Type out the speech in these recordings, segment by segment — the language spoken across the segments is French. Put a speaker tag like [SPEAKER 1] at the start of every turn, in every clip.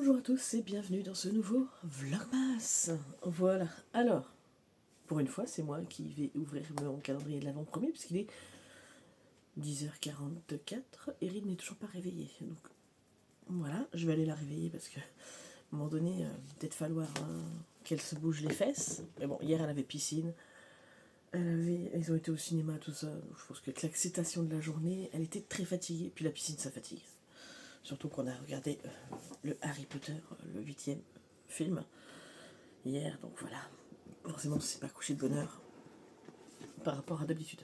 [SPEAKER 1] Bonjour à tous et bienvenue dans ce nouveau Vlogmas. Voilà, alors, pour une fois, c'est moi qui vais ouvrir mon calendrier de l'avant-premier puisqu'il est 10h44 et Rine n'est toujours pas réveillée. Donc voilà, je vais aller la réveiller parce que, à un moment donné, peut-être falloir qu'elle se bouge les fesses. Mais bon, hier elle avait piscine, ils ont été au cinéma, tout ça. Donc je pense que avec l'excitation de la journée, elle était très fatiguée. Puis la piscine, ça fatigue. Surtout qu'on a regardé le Harry Potter, le 8e film, hier, donc voilà. Forcément, c'est pas couché de bonne heure par rapport à d'habitude.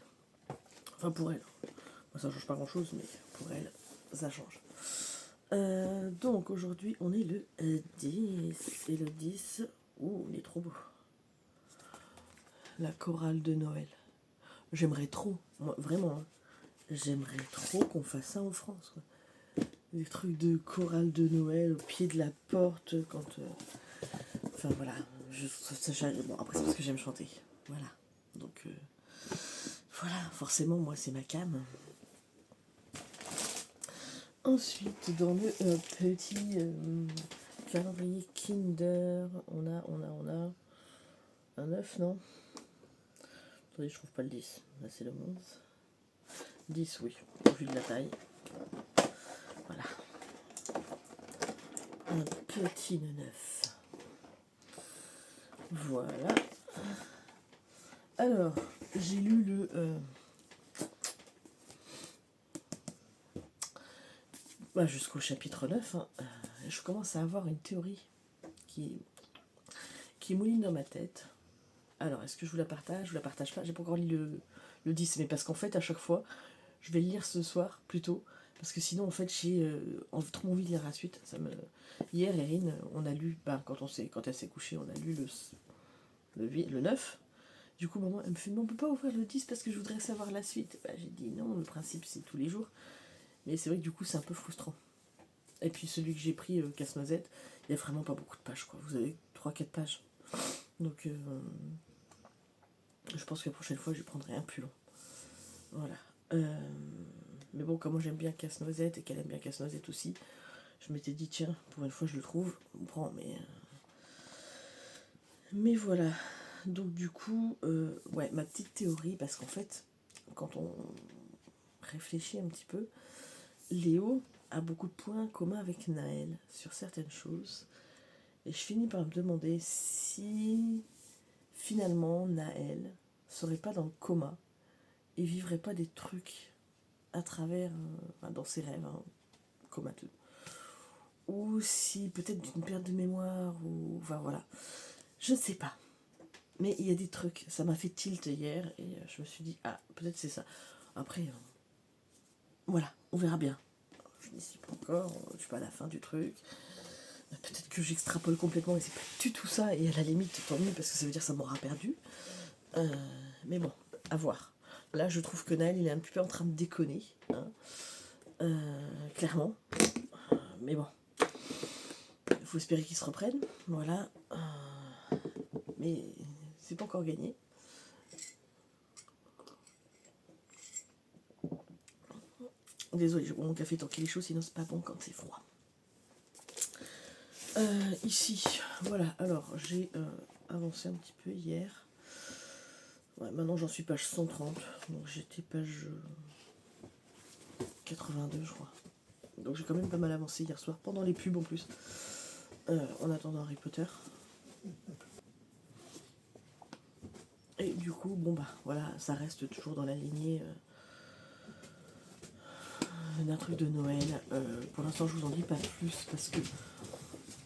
[SPEAKER 1] Enfin, pour elle. Moi, ça change pas grand chose, mais pour elle, ça change. Donc aujourd'hui, on est le 10. Et le 10, il est trop beau. La chorale de Noël. J'aimerais trop, moi, vraiment, hein, j'aimerais trop qu'on fasse ça en France, quoi. Des trucs de chorale de Noël au pied de la porte quand. Enfin voilà. Bon, après, c'est parce que j'aime chanter. Voilà. Donc voilà, forcément, moi, c'est ma came. Ensuite, dans le petit calendrier Kinder, on a un 9, non? Attendez, je trouve pas le 10. Là, c'est le 11. 10, oui, au vu de la taille. Voilà. Un petit 9. Voilà. Alors, j'ai lu le... jusqu'au chapitre 9, hein, je commence à avoir une théorie qui mouline dans ma tête. Alors, est-ce que je vous la partage? Je vous la partage pas. J'ai pas encore lu le 10, mais parce qu'en fait, à chaque fois, je vais le lire ce soir plutôt. Parce que sinon, en fait, j'ai trop envie de lire la suite. Hier, Erin, on a lu, quand elle s'est couchée, on a lu le 9. Du coup, maman, elle me fait, mais on peut pas ouvrir le 10 parce que je voudrais savoir la suite. J'ai dit non, le principe, c'est tous les jours. Mais c'est vrai que du coup, c'est un peu frustrant. Et puis celui que j'ai pris, Casse-Noisette, il n'y a vraiment pas beaucoup de pages, quoi. Vous avez 3-4 pages. Donc, je pense que la prochaine fois, je prendrai un plus long. Voilà. Mais bon, comme moi j'aime bien Casse-Noisette et qu'elle aime bien Casse-Noisette aussi, je m'étais dit, tiens, pour une fois, je le trouve. On prend, mais voilà. Donc, du coup, ma petite théorie, parce qu'en fait, quand on réfléchit un petit peu, Léo a beaucoup de points communs avec Naël sur certaines choses. Et je finis par me demander si finalement Naël serait pas dans le coma et vivrait pas des trucs à travers, dans ses rêves, hein, comateux. Ou si peut-être d'une perte de mémoire, ou enfin voilà. Je ne sais pas. Mais il y a des trucs, ça m'a fait tilt hier et je me suis dit, ah, peut-être c'est ça. Après, voilà, on verra bien. Je n'y suis pas encore, je suis pas à la fin du truc. Peut-être que j'extrapole complètement et c'est pas du tout ça, et à la limite, tant mieux, parce que ça veut dire que ça m'aura perdu. Mais bon, à voir. Là, je trouve que Naël, il est un petit peu en train de déconner, hein, clairement. Mais bon, il faut espérer qu'il se reprenne, voilà. Mais c'est pas encore gagné. Désolée, je bois mon café tant qu'il est chaud, sinon c'est pas bon quand c'est froid. Ici, voilà, alors j'ai avancé un petit peu hier. Ouais, maintenant j'en suis page 130, donc j'étais page 82 je crois. Donc j'ai quand même pas mal avancé hier soir, pendant les pubs en plus, en attendant Harry Potter. Et du coup, voilà, ça reste toujours dans la lignée d'un truc de Noël. Pour l'instant je vous en dis pas plus parce que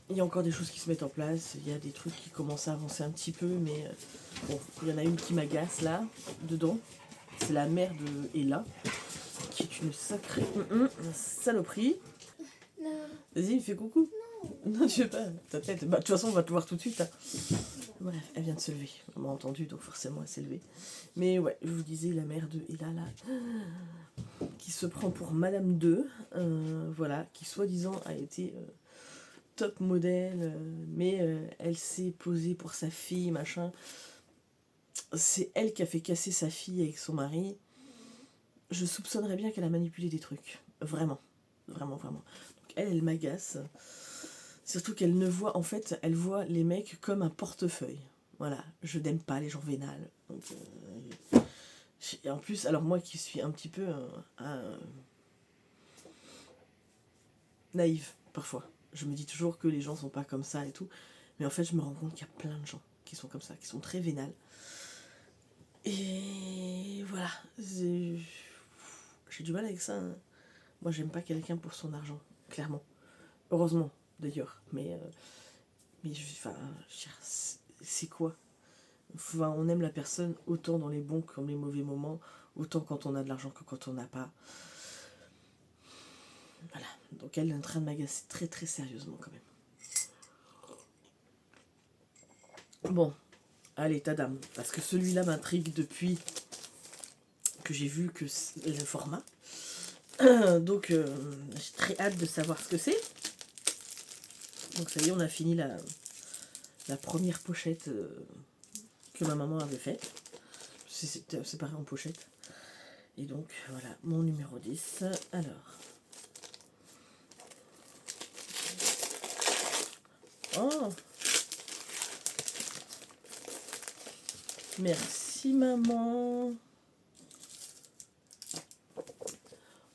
[SPEAKER 1] il y a encore des choses qui se mettent en place, il y a des trucs qui commencent à avancer un petit peu, mais bon, il y en a une qui m'agace là, dedans. C'est la mère de Ella, qui est une sacrée saloperie.
[SPEAKER 2] Non.
[SPEAKER 1] Vas-y, fais coucou. Non, tu veux pas, ta tête. De toute façon, on va te voir tout de suite. Hein. Bref, elle vient de se lever. On m'a entendu, donc forcément, elle s'est levée. Mais ouais, je vous disais, la mère de Ella, là, qui se prend pour Madame 2, voilà, qui soi-disant a été top modèle, mais elle s'est posée pour sa fille, machin. C'est elle qui a fait casser sa fille avec son mari. Je soupçonnerais bien qu'elle a manipulé des trucs. Vraiment. Vraiment, vraiment. Donc elle m'agace. Surtout qu'elle ne voit, en fait, elle voit les mecs comme un portefeuille. Voilà, je n'aime pas les gens vénales. Donc, et en plus, alors moi qui suis un petit peu naïve, parfois. Je me dis toujours que les gens sont pas comme ça et tout. Mais en fait, je me rends compte qu'il y a plein de gens qui sont comme ça, qui sont très vénales. Et voilà, j'ai du mal avec ça. Hein. Moi, j'aime pas quelqu'un pour son argent, clairement. Heureusement, d'ailleurs. Mais enfin, c'est quoi? Enfin, on aime la personne autant dans les bons comme les mauvais moments, autant quand on a de l'argent que quand on n'a pas. Voilà. Donc elle est en train de m'agacer très très sérieusement quand même. Bon, allez, ta dame. Parce que celui-là m'intrigue depuis que j'ai vu que le format. Donc j'ai très hâte de savoir ce que c'est. Donc ça y est, on a fini la première pochette que ma maman avait faite. C'est séparé en pochette. Et donc voilà, mon numéro 10. Alors. Oh, merci maman.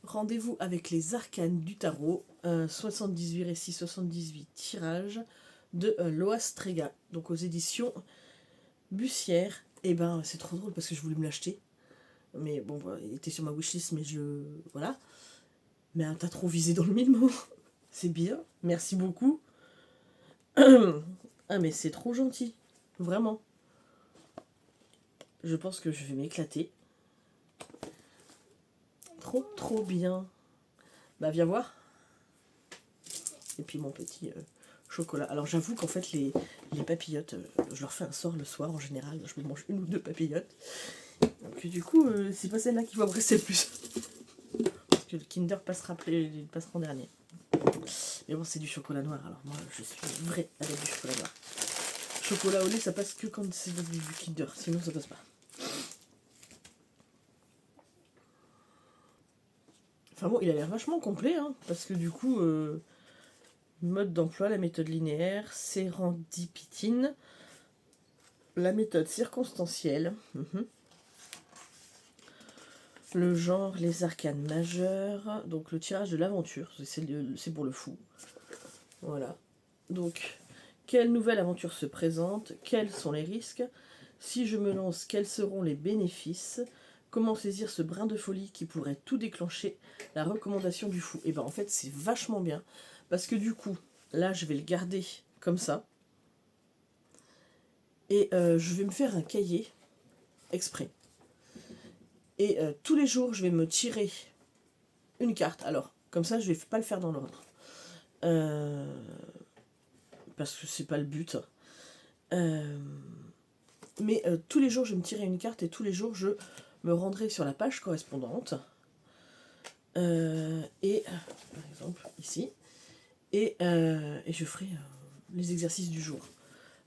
[SPEAKER 1] Rendez-vous avec les arcanes du tarot, 78 récits, 78 tirages de Loas Strega, donc aux éditions Bussière. Et ben c'est trop drôle parce que je voulais me l'acheter. Mais bon, bah, il était sur ma wishlist, mais je. Voilà. Mais t'as trop visé dans le mille, maman. C'est bien, merci beaucoup. Ah, mais c'est trop gentil. Vraiment. Je pense que je vais m'éclater. Trop, trop bien. Bah, viens voir. Et puis mon petit chocolat. Alors j'avoue qu'en fait les papillotes, je leur fais un sort le soir en général, je me mange une ou deux papillotes. Donc du coup, c'est pas celle-là qui va me rester le plus. Parce que le Kinder passera en dernier. Mais bon, c'est du chocolat noir, alors moi je suis vraie avec du chocolat noir. Chocolat au lait, ça passe que quand c'est du Kinder, sinon ça passe pas. Enfin bon, il a l'air vachement complet, hein, parce que du coup, mode d'emploi, la méthode linéaire, sérendipitine, la méthode circonstancielle, le genre, les arcanes majeures, donc le tirage de l'aventure, c'est pour le fou. Voilà. Donc, quelle nouvelle aventure se présente? Quels sont les risques? Si je me lance, quels seront les bénéfices? Comment saisir ce brin de folie qui pourrait tout déclencher? La recommandation du fou. Et ben en fait, c'est vachement bien. Parce que du coup, là, je vais le garder comme ça. Et je vais me faire un cahier exprès. Et tous les jours, je vais me tirer une carte. Alors, comme ça, je vais pas le faire dans l'ordre. Parce que c'est pas le but. Mais tous les jours, je vais me tirer une carte et tous les jours, je me rendrai sur la page correspondante. Et, par exemple, ici. Et je ferai les exercices du jour.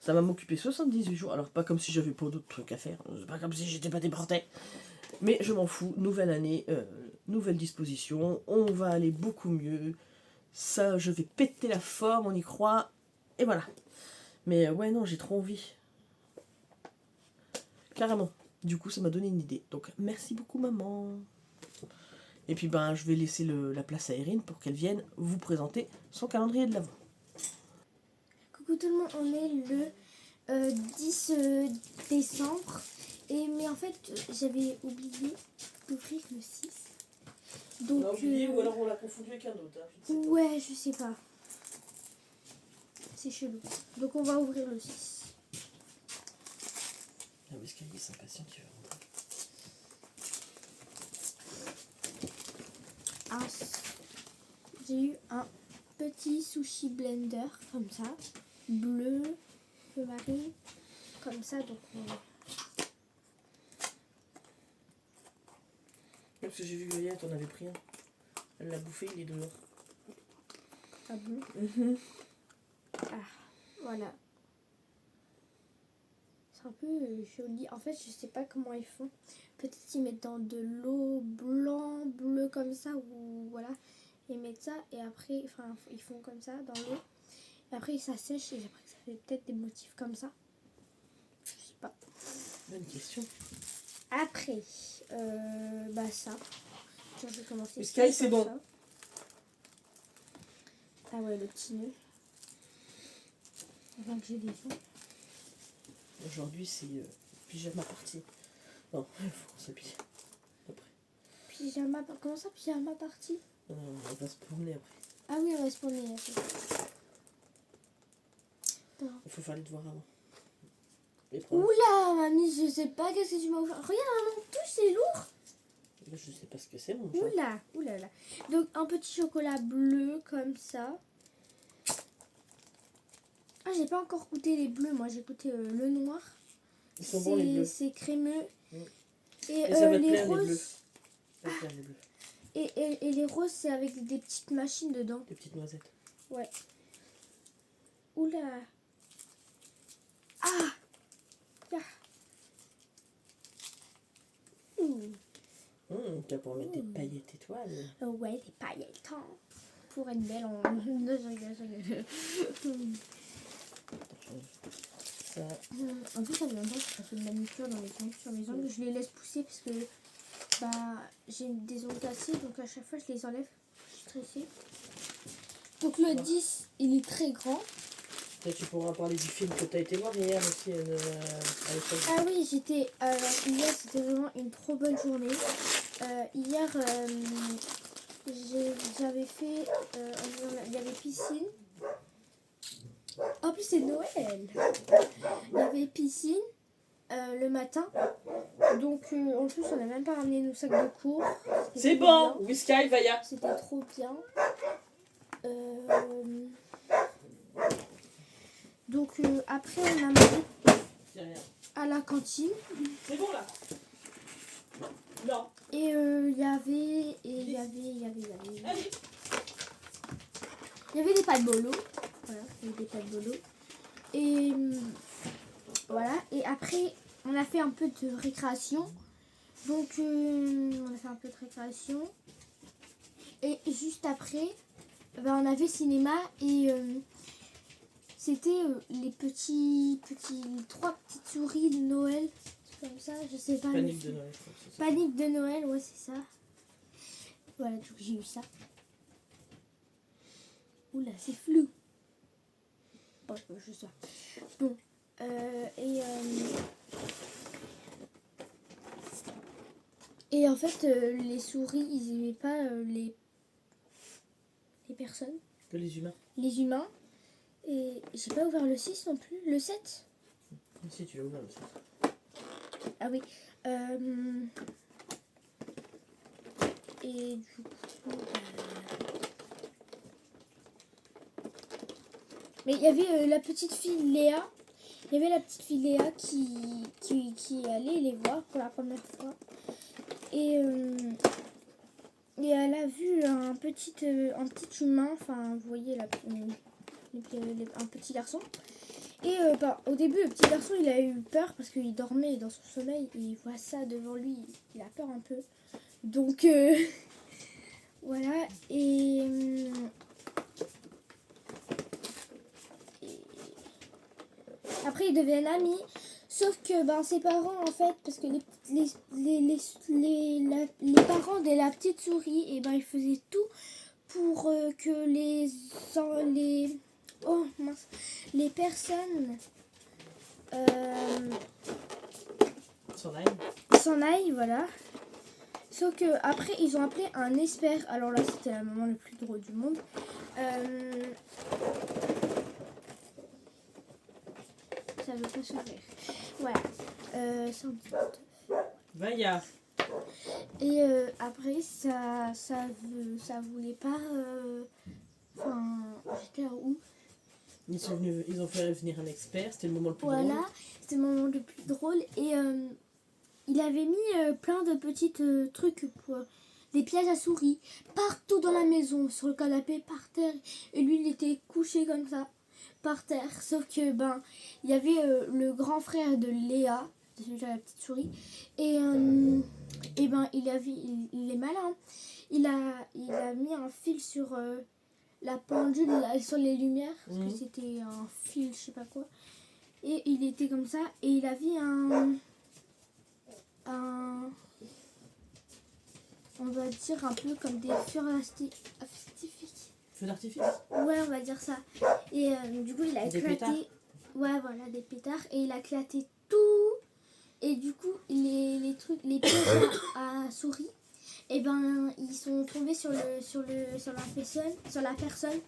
[SPEAKER 1] Ça va m'occuper 78 jours. Alors, pas comme si j'avais pas d'autres trucs à faire. C'est pas comme si j'étais pas débordée. Mais je m'en fous. Nouvelle année, nouvelle disposition. On va aller beaucoup mieux. Ça, je vais péter la forme, on y croit. Et voilà. Mais ouais, non, j'ai trop envie. Carrément. Du coup, ça m'a donné une idée. Donc, merci beaucoup, maman. Et puis, ben, je vais laisser la place à Erin pour qu'elle vienne vous présenter son calendrier de l'Avent.
[SPEAKER 2] Coucou tout le monde, on est le 10 décembre. Mais en fait, j'avais oublié d'ouvrir le 6. Donc,
[SPEAKER 1] on a oublié ou alors on l'a confondu avec un autre. Hein,
[SPEAKER 2] ouais, je sais pas. C'est chelou. Donc, on va ouvrir le 6.
[SPEAKER 1] Ah, parce qu'elle est impatiente, tu vas rentrer.
[SPEAKER 2] J'ai eu un petit sushi blender comme ça, bleu, feu marine, comme ça. Donc,
[SPEAKER 1] Parce que j'ai vu que Gaëlle t'en avait pris un. Elle l'a bouffé, il est dehors.
[SPEAKER 2] ah bon. Voilà. C'est un peu joli. En fait, je sais pas comment ils font. Peut-être qu'ils mettent dans de l'eau bleu comme ça, ou voilà. Ils mettent ça et après, enfin, ils font comme ça dans l'eau. Et Après, ça sèche et j'aimerais que ça fait peut-être des motifs comme ça. Je sais pas.
[SPEAKER 1] Bonne question.
[SPEAKER 2] Après, bah ça. Je vais commencer.
[SPEAKER 1] Sky, c'est
[SPEAKER 2] par
[SPEAKER 1] bon.
[SPEAKER 2] ça. Ah ouais, le petit nœud. Avant que j'ai des ongles.
[SPEAKER 1] Aujourd'hui, c'est pyjama party. Non, il faut qu'on s'habille. Après.
[SPEAKER 2] Pyjama, comment ça, pyjama party?
[SPEAKER 1] On va se promener après.
[SPEAKER 2] Ah oui, on va se promener après.
[SPEAKER 1] Il faut faire les devoirs avant. Les profs.
[SPEAKER 2] Oula, mamie, je sais pas qu'est-ce que tu m'as offert. Regarde, maman, touche, c'est lourd.
[SPEAKER 1] Là, je sais pas ce que c'est, mon chat.
[SPEAKER 2] Oula, oulala. Donc, un petit chocolat bleu comme ça. Ah, j'ai pas encore goûté les bleus. Moi, j'ai goûté le noir.
[SPEAKER 1] Ils sont bons, les bleus.
[SPEAKER 2] C'est crémeux.
[SPEAKER 1] Mm.
[SPEAKER 2] Et
[SPEAKER 1] ça va te
[SPEAKER 2] les
[SPEAKER 1] plaire, les
[SPEAKER 2] roses.
[SPEAKER 1] bleus. Ça va te plaire, les bleus.
[SPEAKER 2] Et les roses, c'est avec des petites machines dedans.
[SPEAKER 1] Des petites noisettes.
[SPEAKER 2] Ouais. Oula. Ah. Ah.
[SPEAKER 1] Tu vas pouvoir mettre des paillettes étoiles.
[SPEAKER 2] Oh ouais, des paillettes. Hein. Pour être belle en... Non, je rigole.
[SPEAKER 1] Ça.
[SPEAKER 2] En plus, ça fait longtemps que je fais de manucure dans mes ongles. Sur mes ongles, je les laisse pousser parce que bah, j'ai des ongles cassés. Donc à chaque fois, je les enlève. Je suis stressée. Donc le 10, il est très grand.
[SPEAKER 1] Et tu pourras parler du film que tu as été voir hier aussi à l'école.
[SPEAKER 2] Ah oui, j'étais... hier, c'était vraiment une trop bonne journée. Hier, j'avais fait... il y avait piscine. En plus, c'est Noël. Il y avait piscine le matin. Donc, en plus, on n'a même pas ramené nos sacs de cours.
[SPEAKER 1] C'est bon, Whisky, Vaya.
[SPEAKER 2] C'était trop bien. Donc, après, on a mangé à la cantine.
[SPEAKER 1] C'est bon, là. Non.
[SPEAKER 2] Et il y avait des pâtes bolo. Voilà, il y avait des pâtes bolo. Et voilà. Et après, on a fait un peu de récréation. Donc, on a fait un peu de récréation. Et juste après, ben, on avait cinéma et c'était les trois petites souris de Noël. Comme ça, je sais pas.
[SPEAKER 1] Panique de Noël, je crois que c'est ça.
[SPEAKER 2] Panique de Noël, ouais, c'est ça. Voilà, donc j'ai eu ça. Oula, c'est flou. Bon, je sais. Bon, et en fait, les souris, ils aimaient pas les personnes,
[SPEAKER 1] Que les humains.
[SPEAKER 2] les humains. Et j'ai pas ouvert le 6 non plus, le 7.
[SPEAKER 1] Si, tu l'as ouvert aussi.
[SPEAKER 2] Ah oui. Et du coup... Mais il y avait la petite fille Léa. Il y avait la petite fille Léa qui allait les voir pour la première fois. Et elle a vu un petit humain. Enfin, vous voyez, un petit garçon. Et au début, le petit garçon, il a eu peur parce qu'il dormait dans son sommeil. Et il voit ça devant lui. Il a peur un peu. Donc, voilà. Et après, ils deviennent amis. Sauf que ses parents, en fait, parce que les parents de la petite souris, et ils faisaient tout pour que les personnes s'en aillent, voilà. Sauf que après, ils ont appelé un expert. Alors là, c'était le moment le plus drôle du monde. Ça veut pas s'ouvrir. Voilà. Ça, on dit.
[SPEAKER 1] Vaya.
[SPEAKER 2] Et après, ça voulait pas. Enfin, j'étais où?
[SPEAKER 1] Ils ont fait venir un expert, c'était le moment le plus
[SPEAKER 2] Voilà,
[SPEAKER 1] drôle.
[SPEAKER 2] c'était le moment le plus drôle. Et il avait mis plein de petites trucs pour des pièges à souris partout dans la maison, sur le canapé, par terre. Et lui, il était couché comme ça, par terre. Sauf que, il y avait le grand frère de Léa, déjà la petite souris. Et il est malin. Il a mis un fil sur la pendule là, sur les lumières, parce
[SPEAKER 1] Mhm.
[SPEAKER 2] que c'était un fil, je sais pas quoi. Et il était comme ça, et il avait on va dire un peu comme des feux artificiels.
[SPEAKER 1] Feu d'artifice.
[SPEAKER 2] Ouais, on va dire ça. Et du coup, il a
[SPEAKER 1] Des
[SPEAKER 2] éclaté.
[SPEAKER 1] pétards.
[SPEAKER 2] Ouais, voilà, des pétards. Et il a éclaté tout. Et du coup, les trucs, les pièges à souris, et ben, ils sont tombés sur la personne.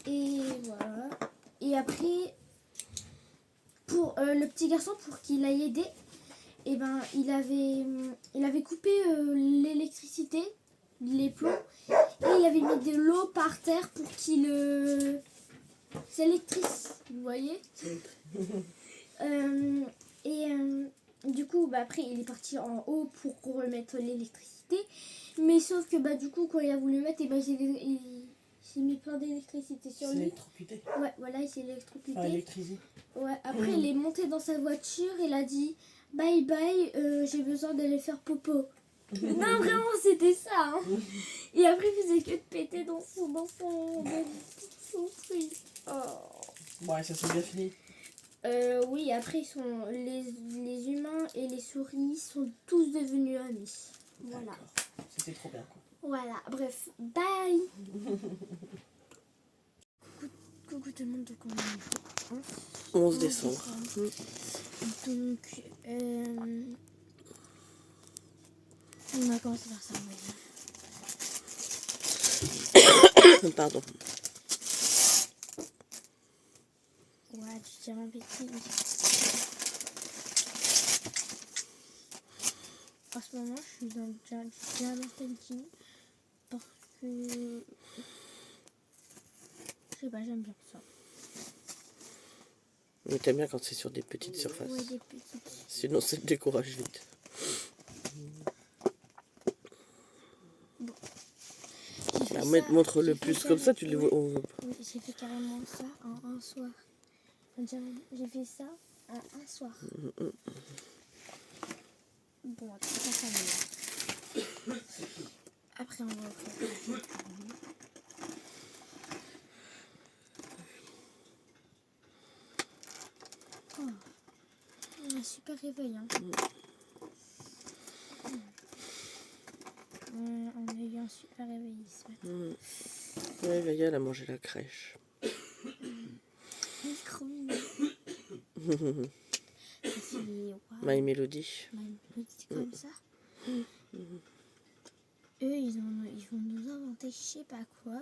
[SPEAKER 2] Et voilà. Et après, pour le petit garçon, pour qu'il aille aider, et ben, il avait coupé l'électricité, les plombs, et il avait mis de l'eau par terre pour qu'il s'électrise, vous voyez. Et du coup, bah, après, il est parti en haut pour remettre l'électricité. Mais sauf que bah, du coup, quand il a voulu mettre, et bah, il s'est mis plein d'électricité sur
[SPEAKER 1] C'est
[SPEAKER 2] lui.
[SPEAKER 1] électrocuté.
[SPEAKER 2] Ouais, voilà, il s'est électrocuté.
[SPEAKER 1] Enfin, électrisé.
[SPEAKER 2] Ouais, après, il est monté dans sa voiture. Il a dit bye bye, j'ai besoin d'aller faire popo. Non, vraiment, c'était ça. Hein. Et après, il faisait que de péter dans son truc. Oh.
[SPEAKER 1] Ouais, ça s'est bien fini.
[SPEAKER 2] Oui, après, les humains et les souris sont tous devenus amis. Voilà.
[SPEAKER 1] D'accord. C'était trop bien, quoi.
[SPEAKER 2] Voilà, bref, bye. Coucou tout le monde, donc on est
[SPEAKER 1] 11 décembre.
[SPEAKER 2] Donc, on a commencé par ça, on va dire.
[SPEAKER 1] Pardon.
[SPEAKER 2] Ouais, tu tiens ma bêtise. En ce moment, je suis dans du Diamant Painting parce que je sais pas, j'aime bien ça.
[SPEAKER 1] Mais t'aimes bien quand c'est sur des petites surfaces.
[SPEAKER 2] Ouais, des petites.
[SPEAKER 1] Sinon, ça te décourage vite.
[SPEAKER 2] J'ai fait
[SPEAKER 1] Bah,
[SPEAKER 2] ça-
[SPEAKER 1] montre-le
[SPEAKER 2] j'ai
[SPEAKER 1] plus
[SPEAKER 2] fait
[SPEAKER 1] comme ça, tu les
[SPEAKER 2] ouais.
[SPEAKER 1] vois. On voit pas.
[SPEAKER 2] Oui, j'ai fait carrément ça en un soir. J'ai fait ça en un soir. Bon, en tout cas, ça va. Après, on va faire. Oh, on a super réveil. Hein. On a eu un super réveil ce matin.
[SPEAKER 1] Ouais, Gaïa, elle a mangé la crèche.
[SPEAKER 2] Il est trop mignon. C'est wow.
[SPEAKER 1] My Melody.
[SPEAKER 2] C'est comme ça. Eux, ils vont nous inventer je sais pas quoi.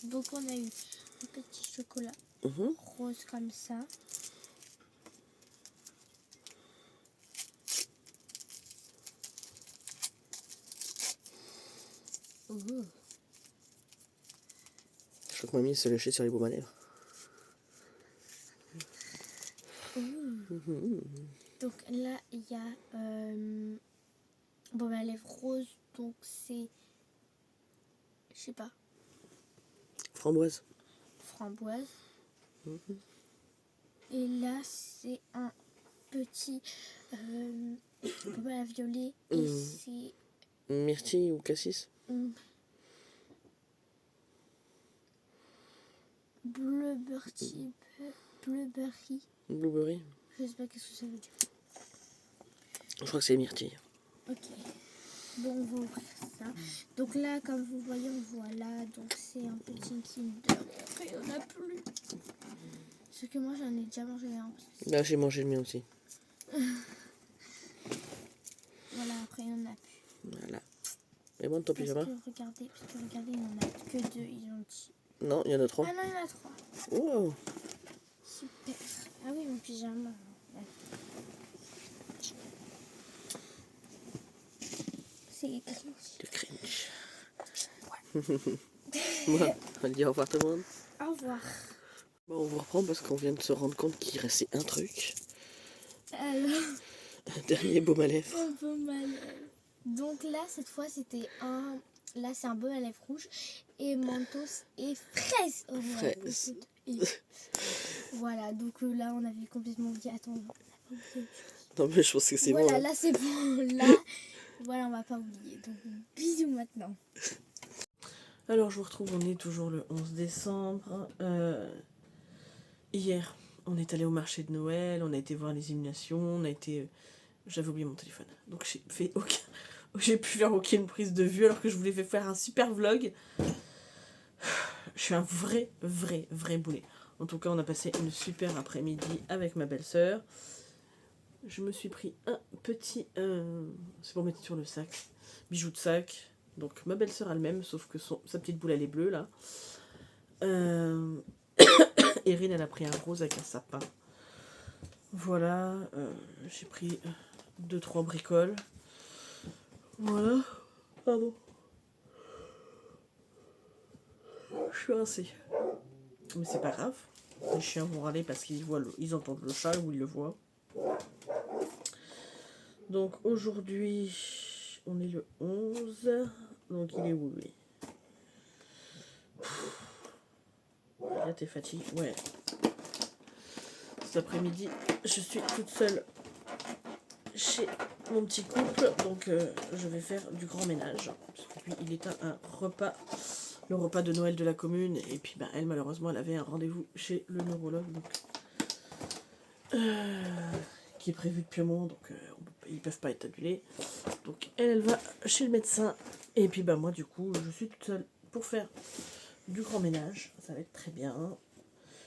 [SPEAKER 2] Donc on a eu un petit chocolat rose comme ça.
[SPEAKER 1] Je crois que mamie s'est lâchée sur les baumes à lèvres.
[SPEAKER 2] Donc là il y a baume à lèvres rose, donc c'est je sais pas,
[SPEAKER 1] Framboise.
[SPEAKER 2] framboise. Et là c'est un petit baume à violet et c'est
[SPEAKER 1] Myrtille ou cassis.
[SPEAKER 2] blueberry.
[SPEAKER 1] Blueberry.
[SPEAKER 2] Je sais pas qu'est-ce que ça veut dire.
[SPEAKER 1] Je crois que c'est myrtille.
[SPEAKER 2] Ok. Bon, on va ouvrir ça. Donc là, comme vous voyez, on voit là. Donc c'est un petit Kinder. Et après, il n'y en a plus. Parce que moi, j'en ai déjà mangé un.
[SPEAKER 1] Là, j'ai mangé le mien aussi.
[SPEAKER 2] Voilà, après, il n'y en a plus.
[SPEAKER 1] Voilà. Et bon, ton pyjama?
[SPEAKER 2] Parce que regardez, il n'y en a que 2. Ils ont dit.
[SPEAKER 1] Non, il y en a 3.
[SPEAKER 2] Ah non, il y en a 3.
[SPEAKER 1] Wow.
[SPEAKER 2] Super. Ah oui, mon pyjama. Ouais. C'est cringe.
[SPEAKER 1] De cringe. Bon, on va dire au revoir tout le monde.
[SPEAKER 2] Au revoir.
[SPEAKER 1] Bon, on vous reprend parce qu'on vient de se rendre compte qu'il restait un truc.
[SPEAKER 2] Alors,
[SPEAKER 1] Un dernier baume à lèvres.
[SPEAKER 2] un peu mal. Donc là, cette fois, c'était un... Là, c'est un bœuf à lèvres rouges et mentos et fraises. Oh, ouais,
[SPEAKER 1] Fraise.
[SPEAKER 2] et... Voilà, donc là, on avait complètement oublié. Attends, on a pas oublié.
[SPEAKER 1] Non mais je pense que c'est
[SPEAKER 2] Voilà,
[SPEAKER 1] bon. Hein.
[SPEAKER 2] là, c'est bon. Là, voilà, on va pas oublier. Donc, bisous maintenant.
[SPEAKER 1] Alors je vous retrouve, on est toujours le 11 décembre. Hier, on est allé au marché de Noël, on a été voir les illuminations, on a été... J'avais oublié mon téléphone. Donc j'ai pu faire aucune prise de vue alors que je voulais faire un super vlog. Je suis un vrai boulet. En tout cas, on a passé une super après-midi avec ma belle-sœur. Je me suis pris un petit... c'est pour mettre sur le sac. Bijoux de sac. Donc ma belle-sœur a le même, sauf que sa petite boule, elle est bleue, là. Erin, elle a pris un rose avec un sapin. Voilà. J'ai pris 2-3 bricoles. Voilà. Pardon. Je suis rincée. Mais c'est pas grave. Les chiens vont râler parce ils entendent le chat ou ils le voient. Donc aujourd'hui, on est le 11. Donc il est où lui? Là t'es fatiguée. Ouais. Cet après-midi, je suis toute seule chez mon petit couple. Donc je vais faire du grand ménage. Parce que lui, il est un repas. Le repas de Noël de la commune. Et puis bah, elle, malheureusement, elle avait un rendez-vous chez le neurologue. Donc, qui est prévu depuis un moment. Donc ils peuvent pas être annulés. Donc elle va chez le médecin. Et puis bah moi du coup je suis toute seule pour faire du grand ménage. Ça va être très bien.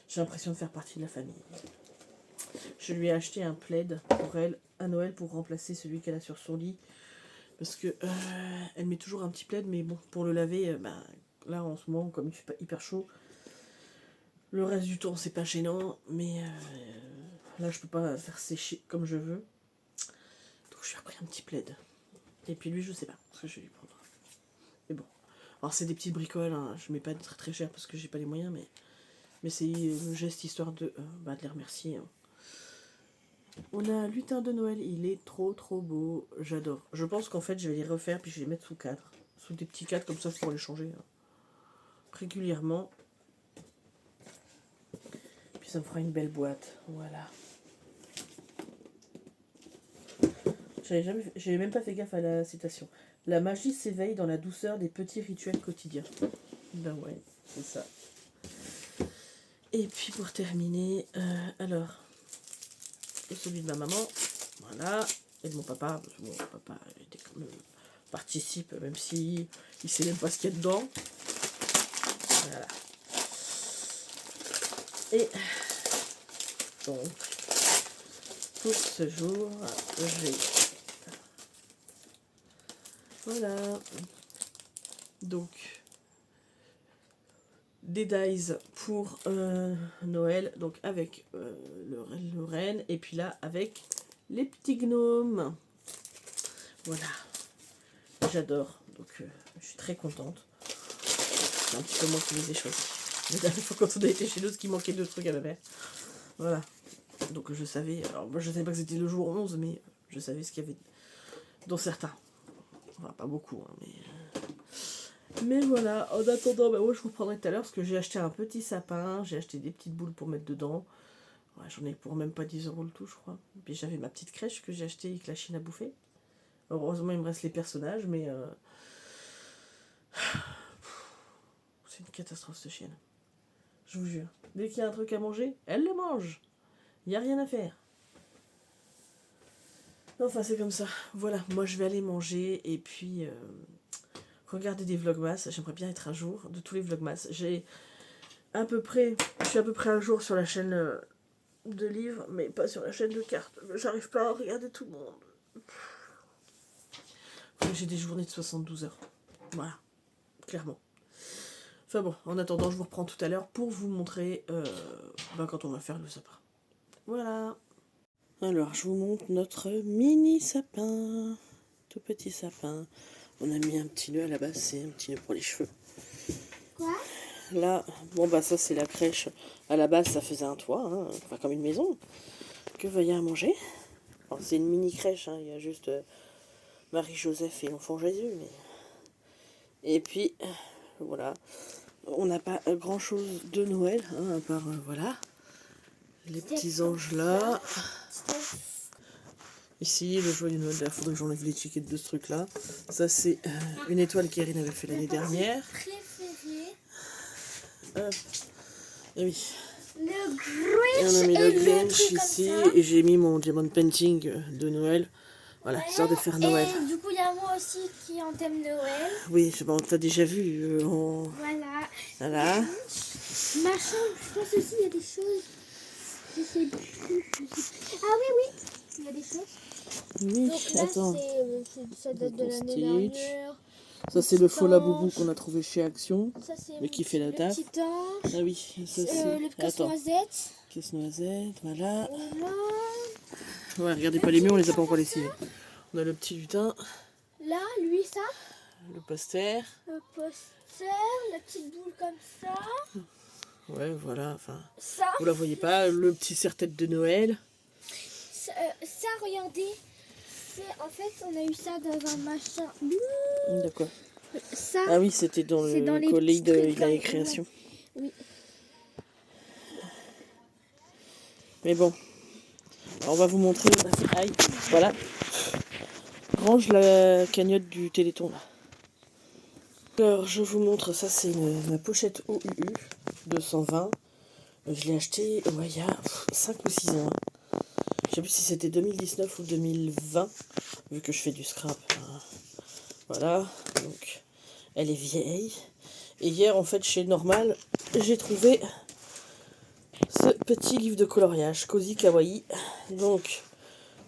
[SPEAKER 1] J'ai l'impression de faire partie de la famille. Je lui ai acheté un plaid pour elle à Noël pour remplacer celui qu'elle a sur son lit. Parce que elle met toujours un petit plaid, mais bon, pour le laver, là en ce moment, comme il fait pas hyper chaud, le reste du temps c'est pas gênant, mais là je peux pas faire sécher comme je veux. Donc je lui ai repris un petit plaid. Et puis lui, je sais pas ce que je vais lui prendre. Mais bon. Alors c'est des petites bricoles, hein. Je mets pas très très cher parce que j'ai pas les moyens, mais c'est le geste histoire de les remercier. Hein. On a un lutin de Noël, il est trop beau, j'adore. Je pense qu'en fait je vais les refaire puis je vais les mettre sous cadre. Sous des petits cadres comme ça pour les changer régulièrement. Puis ça me fera une belle boîte, voilà. J'avais même pas fait gaffe à la citation. La magie s'éveille dans la douceur des petits rituels quotidiens. Ben ouais, c'est ça. Et puis pour terminer, alors, celui de ma maman, voilà, et de mon papa, parce que mon papa était quand même, participe, même si il sait même pas ce qu'il y a dedans. Voilà. Et donc, pour ce jour, j'ai... Voilà. Donc, des dies pour Noël, donc avec le renne, et puis là avec les petits gnomes. Voilà, j'adore, donc je suis très contente. C'est un petit peu moi qui les ai choisis. La dernière fois quand on a été chez nous, ce qui manquait de trucs à ma mère. Voilà, donc je savais, alors moi je savais pas que c'était le jour 11, mais je savais ce qu'il y avait dans certains. Enfin, pas beaucoup, hein, mais voilà, en attendant, moi je vous reprendrai tout à l'heure parce que j'ai acheté un petit sapin, j'ai acheté des petites boules pour mettre dedans. Ouais, j'en ai pour même pas 10 € le tout, je crois. Et puis j'avais ma petite crèche que j'ai achetée et que la Chine a bouffé. Heureusement, il me reste les personnages, mais c'est une catastrophe ce chienne. Je vous jure. Dès qu'il y a un truc à manger, elle le mange. Il n'y a rien à faire. Enfin, c'est comme ça. Voilà, moi je vais aller manger et puis regarder des vlogmas. J'aimerais bien être à jour de tous les vlogmas. Je suis à peu près à jour sur la chaîne de livres, mais pas sur la chaîne de cartes. J'arrive pas à regarder tout le monde. J'ai des journées de 72 heures. Voilà, clairement. Enfin bon, en attendant, je vous reprends tout à l'heure pour vous montrer quand on va faire le sapin. Voilà. Alors, je vous montre notre mini sapin. Tout petit sapin. On a mis un petit nœud à la base, c'est un petit nœud pour les cheveux.
[SPEAKER 2] Quoi?
[SPEAKER 1] Là, bon bah ça c'est la crèche. À la base, ça faisait un toit, hein, enfin comme une maison. Que veuillez à manger. Alors, c'est une mini crèche, hein, il y a juste Marie-Joseph et l'enfant Jésus. Mais... Et puis, voilà. On n'a pas grand-chose de Noël, hein, à part, voilà, les petits anges là. Ici, le joyeux Noël, il faudrait que j'enlève l'étiquette de ce truc-là. Ça, c'est une étoile qu'Erin avait fait l'année dernière.
[SPEAKER 2] Préféré.
[SPEAKER 1] Et oui.
[SPEAKER 2] Le Grinch.
[SPEAKER 1] Et on a mis le Grinch
[SPEAKER 2] truc
[SPEAKER 1] ici.
[SPEAKER 2] comme ça.
[SPEAKER 1] Et j'ai mis mon diamond painting de Noël. Voilà,
[SPEAKER 2] Ouais.
[SPEAKER 1] histoire de faire Noël.
[SPEAKER 2] Et du coup, il y a moi aussi qui est en thème Noël.
[SPEAKER 1] Oui, c'est bon, t'as déjà vu.
[SPEAKER 2] Voilà.
[SPEAKER 1] Voilà.
[SPEAKER 2] Ma chambre, je pense aussi, il y a des choses. Je sais plus. Ah oui, oui. Il y a des choses.
[SPEAKER 1] Oui,
[SPEAKER 2] Donc là,
[SPEAKER 1] attends.
[SPEAKER 2] ça date de l'année
[SPEAKER 1] Stitch.
[SPEAKER 2] dernière.
[SPEAKER 1] Ça, c'est le faux laboubou qu'on a trouvé chez Action.
[SPEAKER 2] Ça, c'est
[SPEAKER 1] Mais qui fait la
[SPEAKER 2] le
[SPEAKER 1] taf.
[SPEAKER 2] petit ange.
[SPEAKER 1] Ah oui, ça c'est.
[SPEAKER 2] Le
[SPEAKER 1] Attends.
[SPEAKER 2] casse-noisette.
[SPEAKER 1] Casse-noisette, voilà.
[SPEAKER 2] Voilà.
[SPEAKER 1] Ouais, regardez pas les murs, on les a pas encore laissés. On a le petit lutin,
[SPEAKER 2] Là, lui, ça.
[SPEAKER 1] le poster.
[SPEAKER 2] Le poster, la petite boule comme ça.
[SPEAKER 1] Ouais, voilà, enfin.
[SPEAKER 2] Ça.
[SPEAKER 1] Vous la voyez pas, le petit serre-tête de Noël.
[SPEAKER 2] Ça, regardez. En fait, on a eu ça dans un machin.
[SPEAKER 1] D'accord.
[SPEAKER 2] Ça.
[SPEAKER 1] Ah oui, c'était dans
[SPEAKER 2] C'est dans
[SPEAKER 1] le
[SPEAKER 2] les
[SPEAKER 1] colis
[SPEAKER 2] petits
[SPEAKER 1] de
[SPEAKER 2] trucs
[SPEAKER 1] la
[SPEAKER 2] là,
[SPEAKER 1] création.
[SPEAKER 2] Oui.
[SPEAKER 1] Mais bon. Alors, on va vous montrer. Aïe, voilà. Range la cagnotte du Téléthon là. Alors, je vous montre, ça c'est ma pochette OUU 220. Je l'ai acheté il y a 5 ou 6 ans. Je sais plus si c'était 2019 ou 2020, vu que je fais du scrap. Voilà, donc elle est vieille. Et hier, en fait, chez Normal, j'ai trouvé ce petit livre de coloriage, Cozy Kawaii. Donc,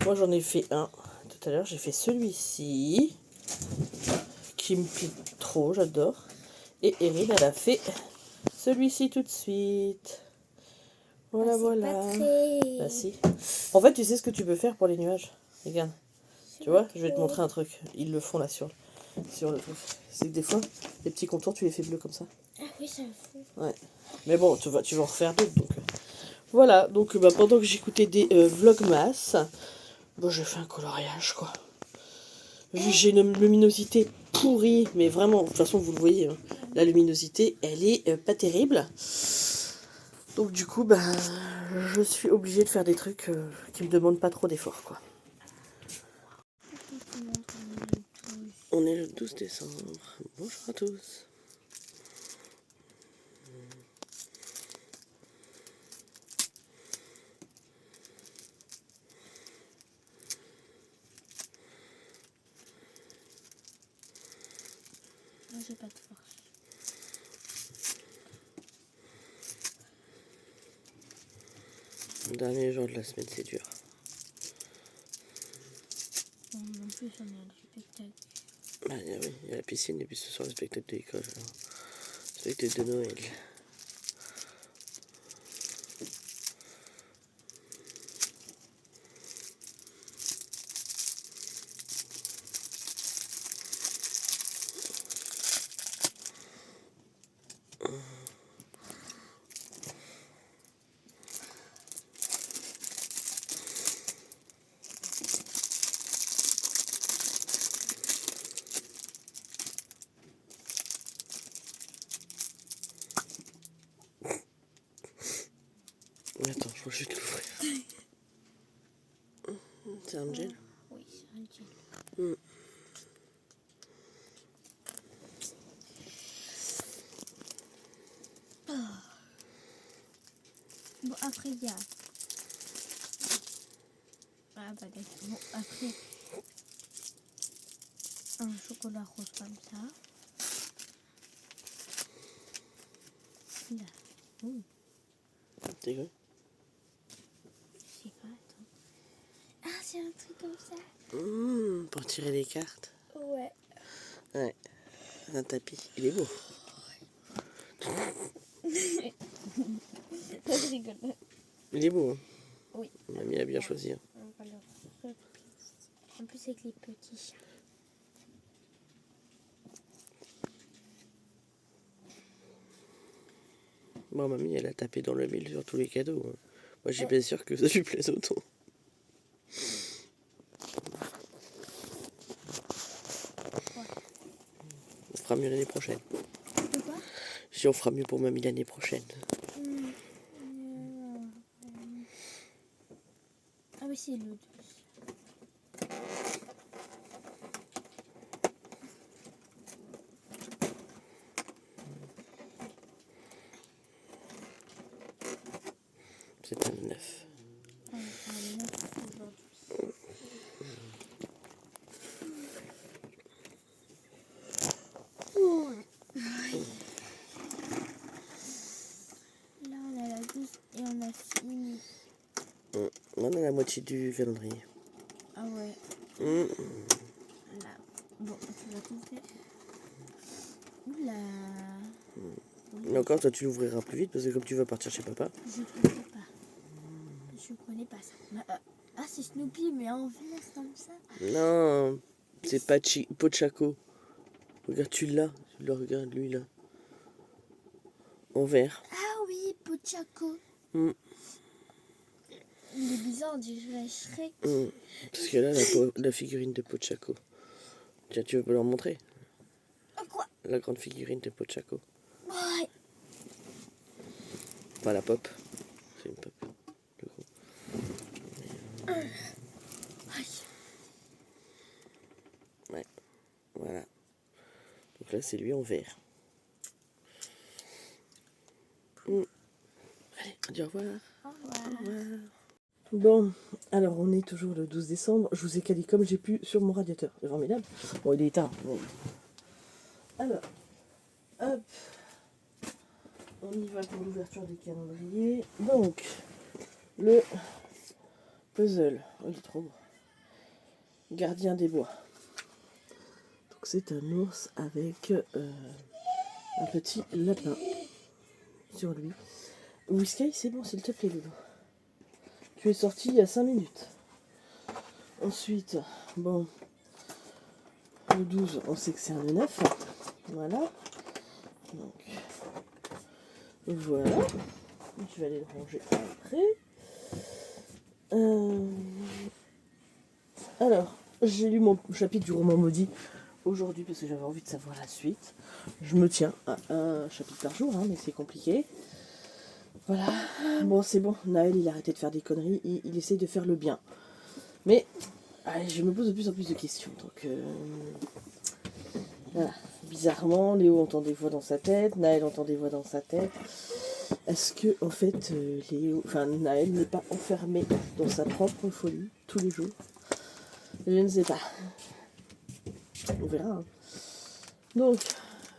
[SPEAKER 1] moi j'en ai fait un tout à l'heure. J'ai fait celui-ci, qui me plaît trop, j'adore. Et Erin, elle a fait celui-ci tout de suite. Voilà, voilà.
[SPEAKER 2] Pas très...
[SPEAKER 1] Bah si. En fait, tu sais ce que tu peux faire pour les nuages? Regarde. Tu vois, je vais te montrer un truc. Ils le font là sur le truc. C'est que des fois, les petits contours, tu les fais bleus comme ça.
[SPEAKER 2] Ah oui, ça me fout.
[SPEAKER 1] Ouais. Mais bon, tu vas en refaire d'autres. Donc, voilà. Donc, pendant que j'écoutais des vlogmas, bon, j'ai fait un coloriage, quoi. Vu que j'ai une luminosité pourrie, mais vraiment, de toute façon, vous le voyez, hein, la luminosité, elle est pas terrible. Donc, du coup, je suis obligée de faire des trucs qui me demandent pas trop d'efforts, quoi. On est le 12 décembre. Bonjour à tous.
[SPEAKER 2] Moi, j'ai pas de force.
[SPEAKER 1] Le dernier jour de la semaine, c'est dur.
[SPEAKER 2] Non, en plus, on a du spectacle.
[SPEAKER 1] Oui, il y a la piscine et puis ce soir le spectacle de l'école. Le spectacle de Noël. Attends, je vais juste l'ouvrir. C'est un gel?
[SPEAKER 2] Oui, c'est un gel. Bon, après, il y a... Ah bah d'accord. Bon, après... Un chocolat rose comme ça. Là. Ouh,
[SPEAKER 1] T'es quoi?
[SPEAKER 2] je sais pas, attends. Ah, c'est un truc comme ça.
[SPEAKER 1] Pour tirer les cartes.
[SPEAKER 2] Ouais.
[SPEAKER 1] Ouais. Un tapis. Il est beau.
[SPEAKER 2] Je rigole.
[SPEAKER 1] Il est beau. Hein.
[SPEAKER 2] Oui.
[SPEAKER 1] Mamie a bien choisi. Hein.
[SPEAKER 2] On va le replier. En plus, avec les petits chats.
[SPEAKER 1] Bon, mamie, elle a tapé dans le mille sur tous les cadeaux. Hein. Moi, j'ai bien sûr que ça lui plaise autant.
[SPEAKER 3] mieux l'année prochaine.
[SPEAKER 2] De quoi?
[SPEAKER 3] Si on fera mieux pour mamie l'année prochaine.
[SPEAKER 2] Ah oui, c'est le 12.
[SPEAKER 3] C'est un 9.
[SPEAKER 2] Ah, le 9 aujourd'hui. Là, on a la 12 et on a fini.
[SPEAKER 3] On a la moitié du calendrier.
[SPEAKER 2] Ah ouais.
[SPEAKER 3] Mmh.
[SPEAKER 2] Là. Bon, tu vas t'ouvrir. Oula.
[SPEAKER 3] Mais encore, toi, tu l'ouvriras plus vite parce que comme tu vas partir chez papa.
[SPEAKER 2] Je connais pas. Je connais pas ça. Ah, c'est Snoopy, mais en vert comme ça.
[SPEAKER 3] Non, c'est pas Pochaco. Regarde, tu l'as. Tu le regardes, lui, là. En vert.
[SPEAKER 2] Ah oui, Pochaco.
[SPEAKER 3] Mm.
[SPEAKER 2] Il est bizarre, on dirait Shrek.
[SPEAKER 3] Parce que là, la figurine de Pochaco. Tiens, tu veux leur montrer?
[SPEAKER 2] Quoi?
[SPEAKER 3] La grande figurine de Pochaco.
[SPEAKER 2] Ouais.
[SPEAKER 3] Pas la pop. C'est une pop.
[SPEAKER 2] Aïe.
[SPEAKER 3] Ouais. Voilà. Donc là, c'est lui en vert. Allez, on dit au revoir.
[SPEAKER 2] Au revoir.
[SPEAKER 1] Bon, alors on est toujours le 12 décembre. Je vous ai calé comme j'ai pu sur mon radiateur. C'est formidable. Bon, il est tard. Bon. Alors, hop. On y va pour l'ouverture des calendriers. Donc, le puzzle. Oh, il est trop beau. Gardien des bois. Donc c'est un ours avec un petit lapin sur lui. Whisky, c'est bon, s'il te plaît, Loulou. Tu es sorti il y a 5 minutes. Ensuite, bon, le 12, on sait que c'est un 9. Voilà. Donc, voilà. Je vais aller le ranger après. Alors, j'ai lu mon chapitre du roman maudit aujourd'hui parce que j'avais envie de savoir la suite. Je me tiens à un chapitre par jour, hein, mais c'est compliqué. Voilà. Bon, c'est bon. Naël, il a arrêté de faire des conneries. Il essaye de faire le bien. Mais allez, je me pose de plus en plus de questions. Donc, voilà. Bizarrement, Léo entend des voix dans sa tête. Naël entend des voix dans sa tête. Est-ce que, en fait, Naël n'est pas enfermé dans sa propre folie tous les jours? Je ne sais pas. On verra. Hein. Donc,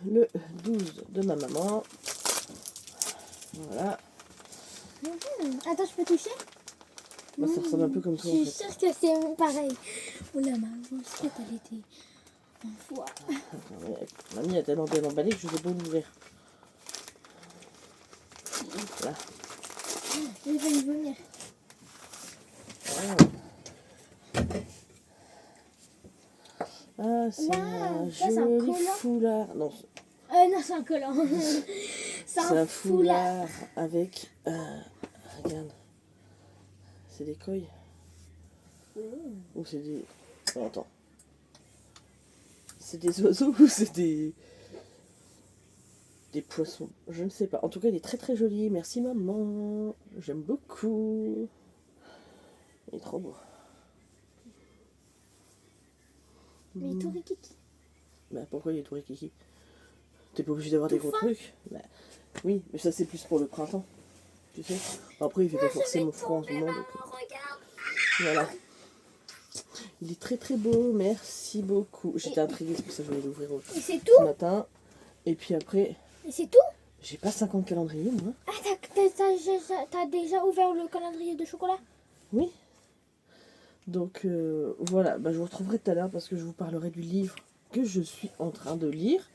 [SPEAKER 1] le 12 de ma maman. Voilà.
[SPEAKER 2] Attends, je peux toucher?
[SPEAKER 1] Moi, ça ressemble un peu comme
[SPEAKER 2] Je
[SPEAKER 1] toi, en
[SPEAKER 2] suis
[SPEAKER 1] fait.
[SPEAKER 2] sûre que c'est pareil. Oh là, maman, je sais qu'elle était en foi.
[SPEAKER 1] Attends, mais mamie a tellement bien emballé que je ne sais pas l'ouvrir. Là.
[SPEAKER 2] Je vais y venir.
[SPEAKER 1] Ah, c'est
[SPEAKER 2] Wow,
[SPEAKER 1] un
[SPEAKER 2] ça, c'est un
[SPEAKER 1] joli
[SPEAKER 2] collant.
[SPEAKER 1] foulard. Non,
[SPEAKER 2] Non, c'est un collant.
[SPEAKER 1] c'est un foulard avec... regarde. C'est des coilles. Ou c'est des... Oh, attends. C'est des oiseaux ou c'est des poissons? Je ne sais pas. En tout cas, il est très très joli. Merci maman. J'aime beaucoup. Il est trop beau.
[SPEAKER 2] Mais tout rikiki.
[SPEAKER 1] Bah pourquoi il est tout rikiki? T'es pas obligé d'avoir des gros trucs? Bah, oui, mais ça c'est plus pour le printemps. Tu sais. Après il fait pas forcément froid en ce moment. Donc,
[SPEAKER 2] Regarde.
[SPEAKER 1] voilà. Il est très très beau. Merci beaucoup. J'étais intriguée, c'est pour ça que je voulais l'ouvrir
[SPEAKER 2] Et c'est
[SPEAKER 1] ce
[SPEAKER 2] tout?
[SPEAKER 1] matin. Et puis après,
[SPEAKER 2] Et c'est tout?
[SPEAKER 1] j'ai pas 50 calendriers moi.
[SPEAKER 2] Ah, t'as déjà ouvert le calendrier de chocolat?
[SPEAKER 1] Oui. Donc voilà, bah, je vous retrouverai tout à l'heure parce que je vous parlerai du livre que je suis en train de lire.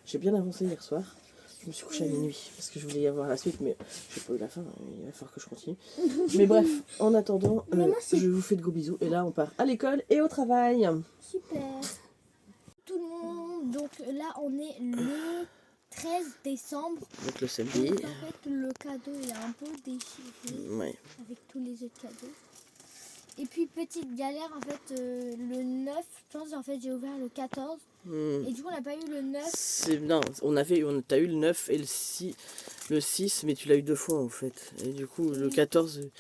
[SPEAKER 1] J'ai bien avancé hier soir. Je me suis couchée à minuit parce que je voulais y avoir la suite, mais j'ai pas eu la fin. Il va falloir que je continue. Mais bref, en attendant, je vous fais de gros bisous. Et là, on part à l'école et au travail.
[SPEAKER 2] Super. Tout le monde, donc là on est le 13 décembre.
[SPEAKER 3] Donc le samedi.
[SPEAKER 2] Donc, en fait, le cadeau est un peu déchiré
[SPEAKER 3] Ouais.
[SPEAKER 2] avec tous les autres cadeaux. Et puis petite galère en fait, le 9, je pense en fait j'ai ouvert le 14. Et du coup on n'a pas eu le 9.
[SPEAKER 3] Non, t'as eu le 9 et le 6, mais tu l'as eu 2 fois en fait. Et du coup, le 14,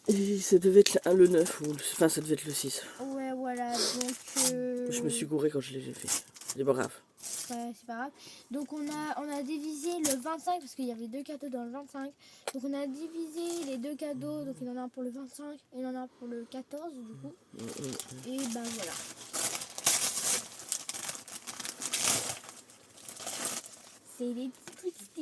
[SPEAKER 3] et ça devait être le 9, enfin ça devait être le 6.
[SPEAKER 2] Ouais voilà, donc...
[SPEAKER 3] Je me suis gouré quand je l'ai fait. C'est pas grave.
[SPEAKER 2] Ouais, c'est pas grave. Donc on a divisé le 25 parce qu'il y avait 2 cadeaux dans le 25. Donc on a divisé les 2 cadeaux. Donc il y en a un pour le 25 et il y en a un pour le 14 du coup. Et ben voilà. C'est les petites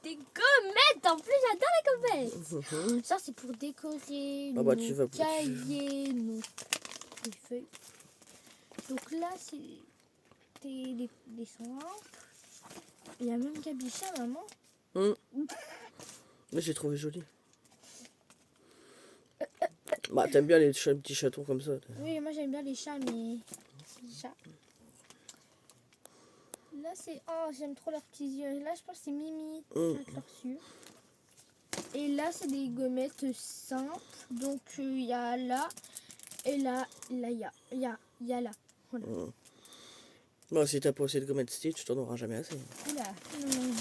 [SPEAKER 2] gommettes. En plus j'adore les gommettes. Ça c'est pour décorer nos cahiers, nos feuilles. Donc là c'est des simples. Il y a même Gabicha, maman.
[SPEAKER 3] Mais j'ai trouvé joli. Bah, t'aimes bien les petits chatons comme ça.
[SPEAKER 2] Oui, moi j'aime bien les chats, mais... Les chats. Là, c'est... Oh, j'aime trop leurs petits yeux. Là, je pense que c'est Mimi avec leurs yeux. Et là, c'est des gommettes simples. Donc, il y a là. Et là, il y a là. Voilà.
[SPEAKER 3] Bon, si t'as pas assez de gommettes Stitch, t'en auras jamais assez.
[SPEAKER 2] Oula. Non.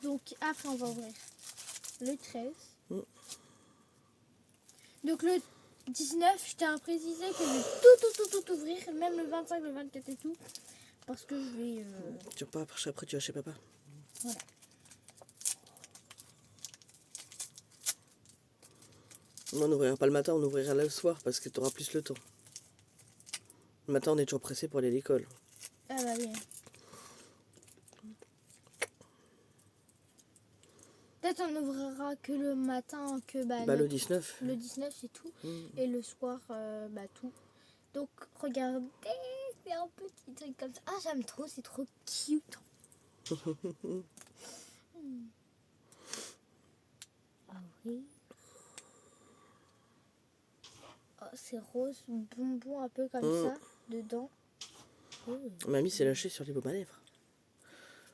[SPEAKER 2] Donc, après, on va ouvrir le 13. Donc, le 19, je tiens à préciser que je vais tout ouvrir, même le 25, le 24 et tout. Parce que je vais...
[SPEAKER 3] Tu vas pas après, tu vas chez papa.
[SPEAKER 2] Voilà.
[SPEAKER 3] On n'ouvrira pas le matin, on ouvrira le soir parce que tu auras plus le temps. Le matin, on est toujours pressé pour aller à l'école.
[SPEAKER 2] Ah bah oui. Peut-être on ouvrira que le matin, que
[SPEAKER 3] le 19.
[SPEAKER 2] Le 19 c'est tout. Et le soir, tout. Donc regardez, c'est un petit truc comme ça. Ah j'aime trop, c'est trop cute. Ah oui. Oh, c'est rose, bonbon un peu comme ça, dedans.
[SPEAKER 3] Mamie s'est lâchée sur les baumes à lèvres.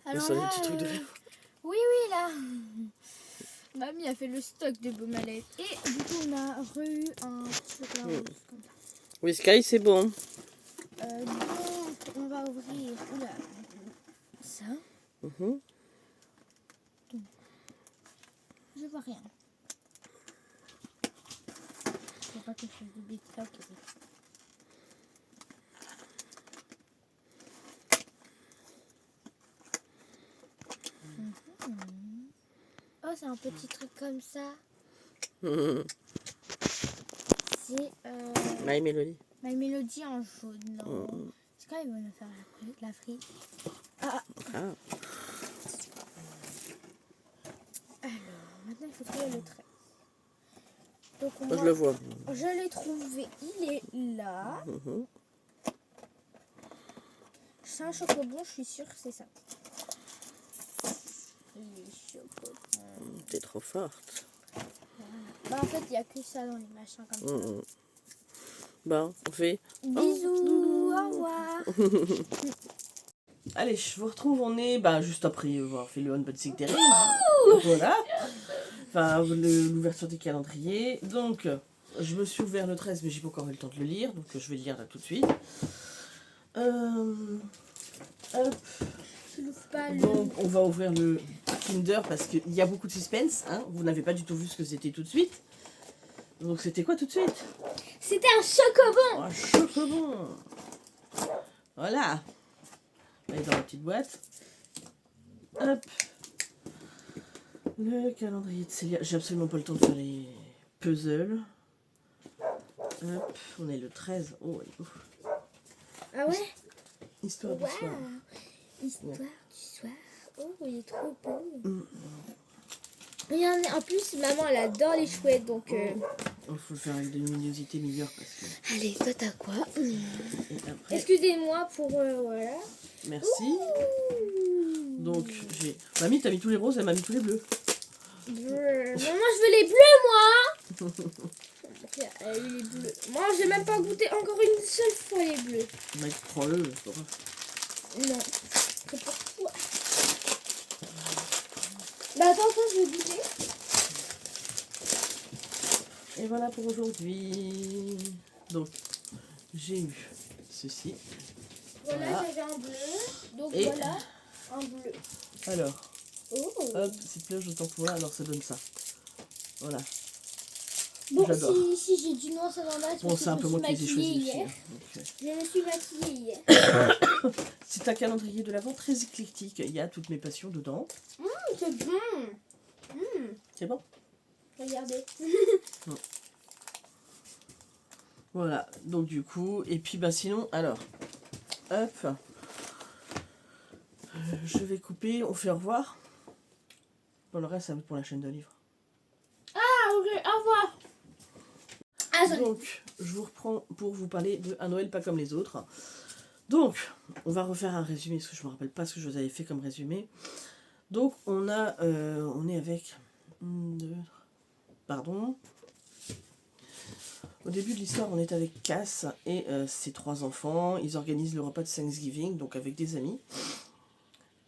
[SPEAKER 2] Alors
[SPEAKER 3] sur les
[SPEAKER 2] là,
[SPEAKER 3] petits trucs de lèvres.
[SPEAKER 2] Oui, là. Mamie a fait le stock de baume à lèvres. Et du coup, on a eu un chocolat rose comme ça.
[SPEAKER 3] Oui, Sky, c'est bon.
[SPEAKER 2] Donc, on va ouvrir ça.
[SPEAKER 3] Donc,
[SPEAKER 2] Je vois rien. Je vois pas quelque chose de big. Ok. Oh, c'est un petit truc comme ça. C'est
[SPEAKER 3] My Melody.
[SPEAKER 2] My Melody en jaune. Non. C'est quand ils vont nous faire la frite. Alors, maintenant il faut trouver le 13. Donc
[SPEAKER 3] Moi, je le vois.
[SPEAKER 2] Je l'ai trouvé. Il est là. C'est un chocobon, je suis sûre que c'est ça. Les chocobons.
[SPEAKER 3] T'es trop forte.
[SPEAKER 2] Voilà. En fait, il n'y a que ça dans les machins comme ça.
[SPEAKER 3] Bon, on fait...
[SPEAKER 2] Bisous, au revoir.
[SPEAKER 1] Allez, je vous retrouve, on est juste après avoir fait le unboxing terrible. Voilà. Enfin, l'ouverture des calendriers. Donc, je me suis ouvert le 13, mais j'ai pas encore eu le temps de le lire. Donc, je vais le lire là tout de suite. Donc, on va ouvrir le Kinder parce qu'il y a beaucoup de suspense. Hein. Vous n'avez pas du tout vu ce que c'était tout de suite. Donc, c'était quoi tout de suite?
[SPEAKER 2] C'était un chocobon.
[SPEAKER 1] Un chocobon. Voilà. Elle est dans la petite boîte. Hop. Le calendrier de Célia. J'ai absolument pas le temps de faire les puzzles. Hop. On est le 13. Oh, elle est ouf.
[SPEAKER 2] Ah ouais?
[SPEAKER 1] Histoire du soir.
[SPEAKER 2] Histoire du soir. Oh, il est trop beau. En plus, maman, elle adore les chouettes, donc...
[SPEAKER 1] Il faut le faire avec de luminosité meilleure parce que...
[SPEAKER 2] Allez, toi, t'as quoi?
[SPEAKER 1] Et après...
[SPEAKER 2] Excusez-moi pour... voilà.
[SPEAKER 1] Merci.
[SPEAKER 2] Ouh.
[SPEAKER 1] Donc, j'ai... Mamie, t'as mis tous les roses, elle m'a mis tous les bleus.
[SPEAKER 2] Maman, je veux les bleus, moi. Elle a eu les bleus. Moi, j'ai même pas goûté encore une seule fois les bleus.
[SPEAKER 1] Mec, prends-le, c'est pas grave.
[SPEAKER 2] Non, c'est pour toi. Attends, je vais goûter.
[SPEAKER 1] Et voilà pour aujourd'hui. Donc, j'ai eu ceci.
[SPEAKER 2] Voilà,
[SPEAKER 1] Voilà.
[SPEAKER 2] j'avais un bleu. Donc
[SPEAKER 1] Et-
[SPEAKER 2] voilà, un bleu.
[SPEAKER 1] Alors,
[SPEAKER 2] Oh.
[SPEAKER 1] hop, petite cloche de temporaire, alors ça donne ça. Voilà.
[SPEAKER 2] Bon,
[SPEAKER 1] J'adore.
[SPEAKER 2] si j'ai du noir, ça n'en a.
[SPEAKER 1] Bon, c'est un peu moi qui les ai choisis aussi.
[SPEAKER 2] hier.
[SPEAKER 1] Hein, donc,
[SPEAKER 2] Je me suis maquillée hier.
[SPEAKER 1] c'est un calendrier de l'Avent très éclectique. Il y a toutes mes passions dedans.
[SPEAKER 2] C'est bon.
[SPEAKER 1] C'est bon?
[SPEAKER 2] Regardez.
[SPEAKER 1] Voilà. Donc du coup, et puis bah sinon, alors, hop. Je vais couper, on fait au revoir. Bon, le reste, ça va être pour la chaîne de livres.
[SPEAKER 2] Ah, ok, au revoir. Ah, ça...
[SPEAKER 1] Donc, je vous reprends pour vous parler de Un Noël pas comme les autres. Donc, on va refaire un résumé, parce que je ne me rappelle pas ce que je vous avais fait comme résumé. Donc, on est avec... Pardon. Au début de l'histoire, on est avec Cass et ses 3 enfants. Ils organisent le repas de Thanksgiving, donc avec des amis.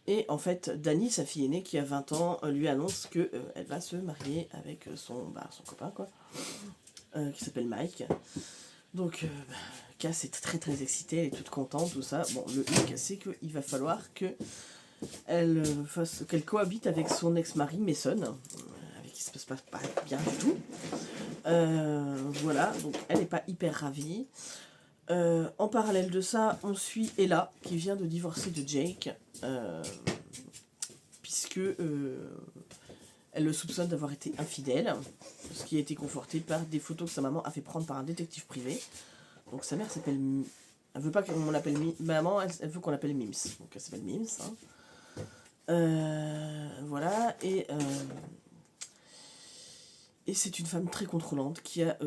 [SPEAKER 1] Et en fait, Dani, sa fille aînée, qui a 20 ans, lui annonce que elle va se marier avec son copain, quoi, qui s'appelle Mike. Donc, Cass est très très excitée, elle est toute contente, tout ça. Bon, le hic, c'est qu'il va falloir qu'elle cohabite avec son ex-mari Mason, avec qui ça se passe pas bien du tout. Voilà, donc elle n'est pas hyper ravie. En parallèle de ça, on suit Ella, qui vient de divorcer de Jake, puisque elle le soupçonne d'avoir été infidèle, ce qui a été conforté par des photos que sa maman a fait prendre par un détective privé. Donc sa mère s'appelle... Elle veut pas qu'on l'appelle maman, elle veut qu'on l'appelle Mims. Donc elle s'appelle Mims. Hein. Voilà, et c'est une femme très contrôlante qui a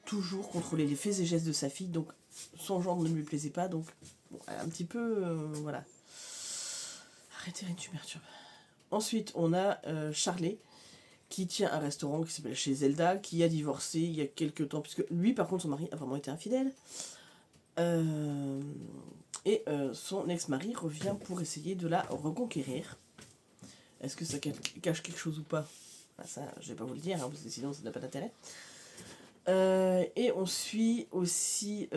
[SPEAKER 1] toujours contrôlé les faits et gestes de sa fille, donc son genre ne lui plaisait pas, donc bon, un petit peu... voilà. Arrêtez, tu perturbes. Ensuite, on a Charlie, qui tient un restaurant qui s'appelle Chez Zelda, qui a divorcé il y a quelques temps, puisque lui, par contre, son mari a vraiment été infidèle. Et son ex-mari revient pour essayer de la reconquérir. Est-ce que ça cache quelque chose ou pas? Ça, je vais pas vous le dire, hein, parce que sinon ça n'a pas d'intérêt. Et on suit aussi...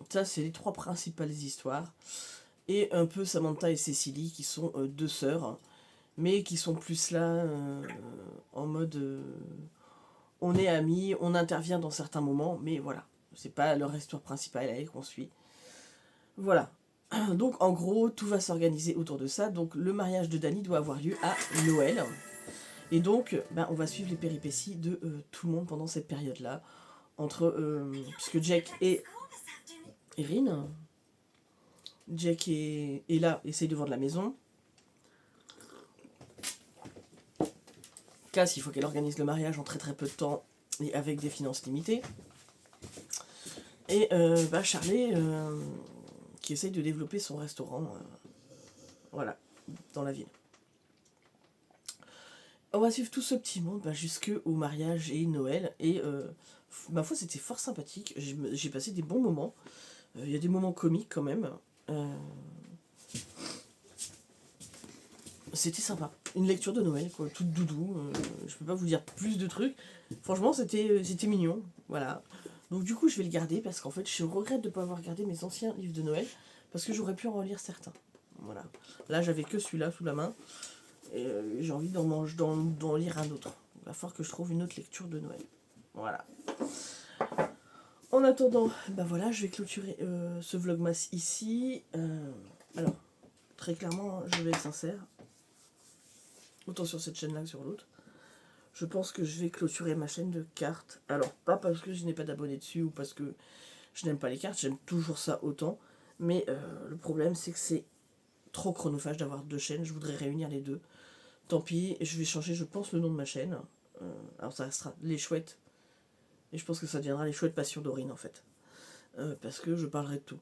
[SPEAKER 1] ça, c'est les 3 principales histoires. Et un peu Samantha et Cécilie, qui sont 2 sœurs, mais qui sont plus là en mode... on est amis, on intervient dans certains moments, mais voilà. C'est pas leur histoire principale, elle qu'on suit. Voilà. Donc en gros, tout va s'organiser autour de ça. Donc le mariage de Dani doit avoir lieu à Noël. Et donc, on va suivre les péripéties de tout le monde pendant cette période-là. Puisque Jack et Erin, Jack et là essayent de vendre la maison. Cass, il faut qu'elle organise le mariage en très très peu de temps et avec des finances limitées. Et Charlie, qui essaye de développer son restaurant, voilà, dans la ville. On va suivre tout ce petit monde jusqu'au mariage et Noël. Et ma foi, c'était fort sympathique. J'ai passé des bons moments. Il y a des moments comiques quand même. C'était sympa. Une lecture de Noël, quoi, toute doudou. Je peux pas vous dire plus de trucs. Franchement, c'était mignon. Voilà. Donc du coup, je vais le garder parce qu'en fait, je regrette de ne pas avoir gardé mes anciens livres de Noël parce que j'aurais pu en relire certains. Voilà. Là, j'avais que celui-là sous la main. Et j'ai envie d'en lire un autre. Il va falloir que je trouve une autre lecture de Noël. Voilà. En attendant, voilà, je vais clôturer ce vlogmas ici. Alors, très clairement, je vais être sincère. Autant sur cette chaîne-là que sur l'autre. Je pense que je vais clôturer ma chaîne de cartes. Alors, pas parce que je n'ai pas d'abonnés dessus ou parce que je n'aime pas les cartes. J'aime toujours ça autant. Mais le problème, c'est que c'est trop chronophage d'avoir 2 chaînes. Je voudrais réunir les 2. Tant pis, je vais changer, je pense, le nom de ma chaîne. Alors ça restera Les Chouettes. Et je pense que ça deviendra Les Chouettes Passion Dorine, en fait. Parce que je parlerai de tout.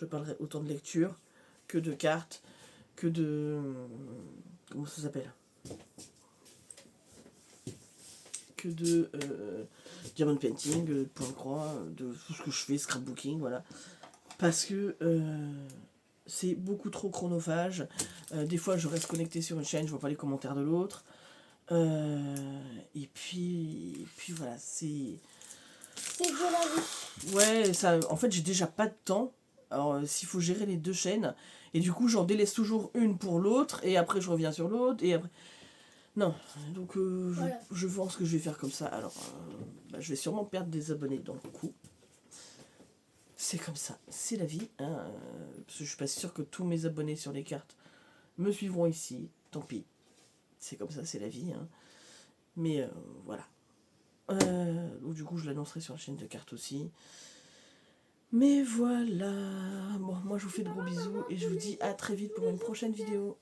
[SPEAKER 1] Je parlerai autant de lecture que de cartes, que de... comment ça s'appelle? Que de diamond painting, de point de croix, de tout ce que je fais, scrapbooking, voilà. Parce que... c'est beaucoup trop chronophage. Des fois, je reste connecté sur une chaîne, je vois pas les commentaires de l'autre. Et puis voilà, c'est...
[SPEAKER 2] C'est de la vie.
[SPEAKER 1] Ouais, ça, en fait, j'ai déjà pas de temps. Alors, s'il faut gérer les deux chaînes, et du coup, j'en délaisse toujours une pour l'autre, et après, je reviens sur l'autre, et après... Non, donc
[SPEAKER 2] Voilà.
[SPEAKER 1] je pense que je vais faire comme ça. Alors, je vais sûrement perdre des abonnés dans le coup. C'est comme ça, c'est la vie. Hein, parce que je suis pas sûre que tous mes abonnés sur les cartes me suivront ici. Tant pis, c'est comme ça, c'est la vie. Hein. Mais voilà. Donc, du coup, je l'annoncerai sur la chaîne de cartes aussi. Mais voilà. Bon, moi, je vous fais de gros bisous et je vous dis à très vite pour une prochaine vidéo.